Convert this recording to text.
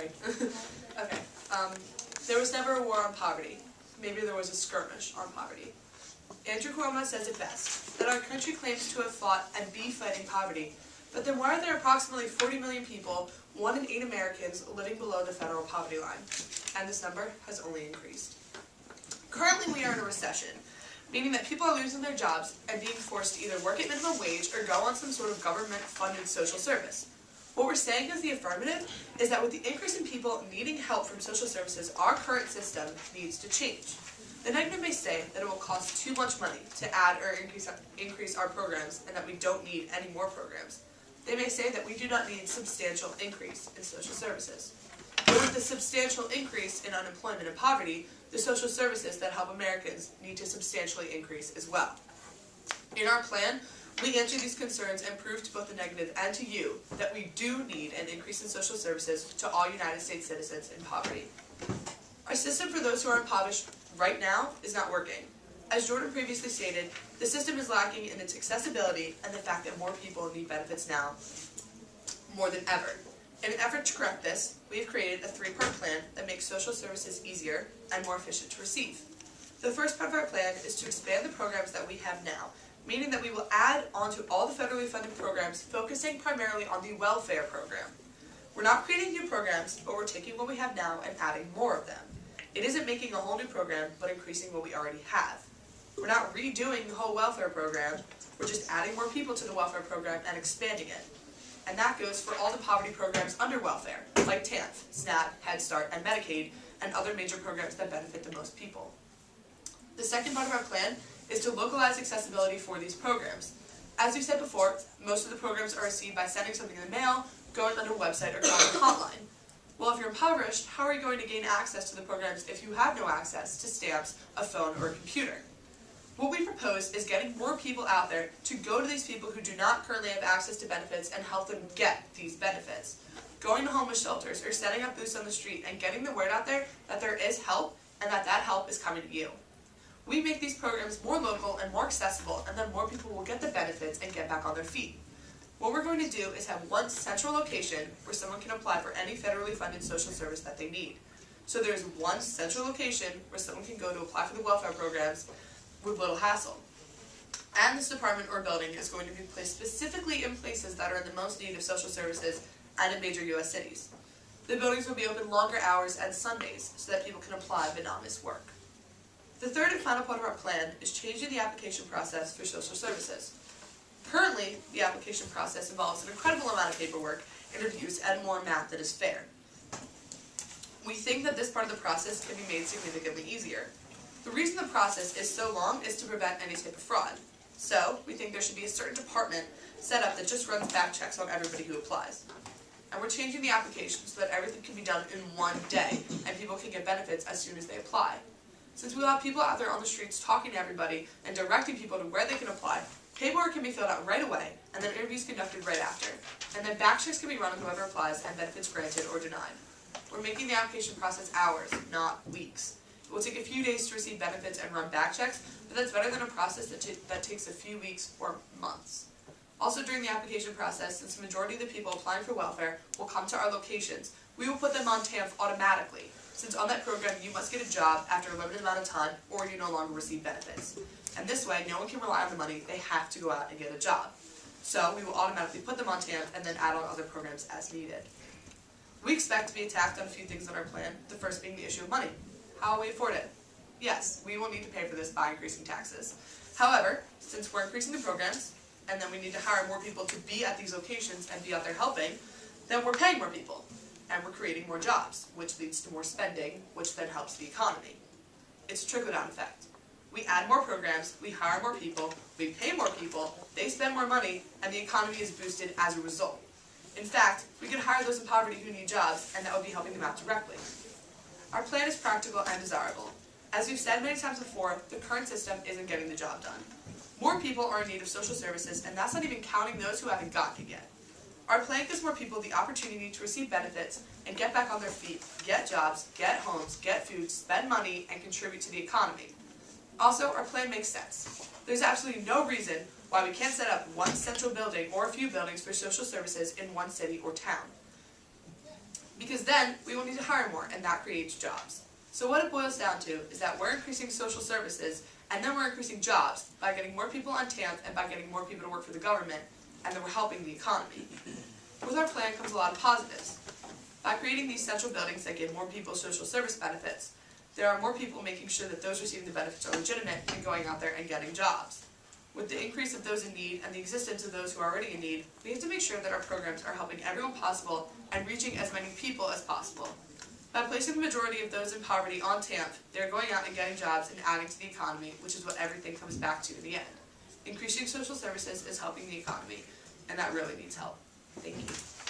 sorry. Okay. There was never a war on poverty. Maybe there was a skirmish on poverty. Andrew Cuomo says it best, that our country claims to have fought and be fighting poverty, but then why are there approximately 40 million people, 1 in 8 Americans, living below the federal poverty line? And this number has only increased. Currently we are in a recession, meaning that people are losing their jobs and being forced to either work at minimum wage or go on some sort of government-funded social service. What we're saying as the affirmative is that with the increase in people needing help from social services, our current system needs to change. The negative may say that it will cost too much money to add or increase our programs and that we don't need any more programs. They may say that we do not need substantial increase in social services. But with the substantial increase in unemployment and poverty, the social services that help Americans need to substantially increase as well. In our plan, we answer these concerns and prove to both the negative and to you that we do need an increase in social services to all United States citizens in poverty. Our system for those who are impoverished right now is not working. As Jordan previously stated, the system is lacking in its accessibility and the fact that more people need benefits now more than ever. In an effort to correct this, we have created a 3-part plan that makes social services easier and more efficient to receive. The first part of our plan is to expand the programs that we have now, meaning that we will add onto all the federally funded programs, focusing primarily on the welfare program. We're not creating new programs, but we're taking what we have now and adding more of them. It isn't making a whole new program, but increasing what we already have. We're not redoing the whole welfare program, we're just adding more people to the welfare program and expanding it. And that goes for all the poverty programs under welfare, like TANF, SNAP, Head Start, and Medicaid, and other major programs that benefit the most people. The second part of our plan is to localize accessibility for these programs. As we said before, most of the programs are received by sending something in the mail, going on a website, or calling a hotline. Well, if you're impoverished, how are you going to gain access to the programs if you have no access to stamps, a phone, or a computer? What we propose is getting more people out there to go to these people who do not currently have access to benefits and help them get these benefits. Going to homeless shelters or setting up booths on the street and getting the word out there that there is help and that help is coming to you. We make these programs more local and more accessible, and then more people will get the benefits and get back on their feet. What we're going to do is have one central location where someone can apply for any federally funded social service that they need. So there's one central location where someone can go to apply for the welfare programs with little hassle. And this department or building is going to be placed specifically in places that are in the most need of social services and in major U.S. cities. The buildings will be open longer hours and Sundays so that people can apply but not miss work. The third and final part of our plan is changing the application process for social services. Currently, the application process involves an incredible amount of paperwork, interviews, and more math than is fair. We think that this part of the process can be made significantly easier. The reason the process is so long is to prevent any type of fraud. So, we think there should be a certain department set up that just runs back checks on everybody who applies. And we're changing the application so that everything can be done in one day, and people can get benefits as soon as they apply. Since we'll have people out there on the streets talking to everybody and directing people to where they can apply, paperwork can be filled out right away, and then interviews conducted right after. And then back checks can be run on whoever applies and benefits granted or denied. We're making the application process hours, not weeks. It will take a few days to receive benefits and run back checks, but that's better than a process that takes a few weeks or months. Also during the application process, since the majority of the people applying for welfare will come to our locations, we will put them on TANF automatically, since on that program you must get a job after a limited amount of time or you no longer receive benefits. And this way, no one can rely on the money, they have to go out and get a job. So we will automatically put them on TANF and then add on other programs as needed. We expect to be attacked on a few things on our plan, the first being the issue of money. How will we afford it? Yes, we will need to pay for this by increasing taxes. However, since we're increasing the programs, and then we need to hire more people to be at these locations and be out there helping, then we're paying more people. And we're creating more jobs, which leads to more spending, which then helps the economy. It's a trickle-down effect. We add more programs, we hire more people, we pay more people, they spend more money, and the economy is boosted as a result. In fact, we could hire those in poverty who need jobs, and that would be helping them out directly. Our plan is practical and desirable. As we've said many times before, the current system isn't getting the job done. More people are in need of social services, and that's not even counting those who haven't gotten it yet. Our plan gives more people the opportunity to receive benefits and get back on their feet, get jobs, get homes, get food, spend money, and contribute to the economy. Also, our plan makes sense. There's absolutely no reason why we can't set up one central building or a few buildings for social services in one city or town. Because then we will need to hire more, and that creates jobs. So what it boils down to is that we're increasing social services, and then we're increasing jobs by getting more people on TAMP and by getting more people to work for the government, and then we're helping the economy. With our plan comes a lot of positives. By creating these central buildings that give more people social service benefits, there are more people making sure that those receiving the benefits are legitimate and going out there and getting jobs. With the increase of those in need and the existence of those who are already in need, we have to make sure that our programs are helping everyone possible and reaching as many people as possible. By placing the majority of those in poverty on TAMP, they are going out and getting jobs and adding to the economy, which is what everything comes back to in the end. Increasing social services is helping the economy, and that really needs help. Thank you.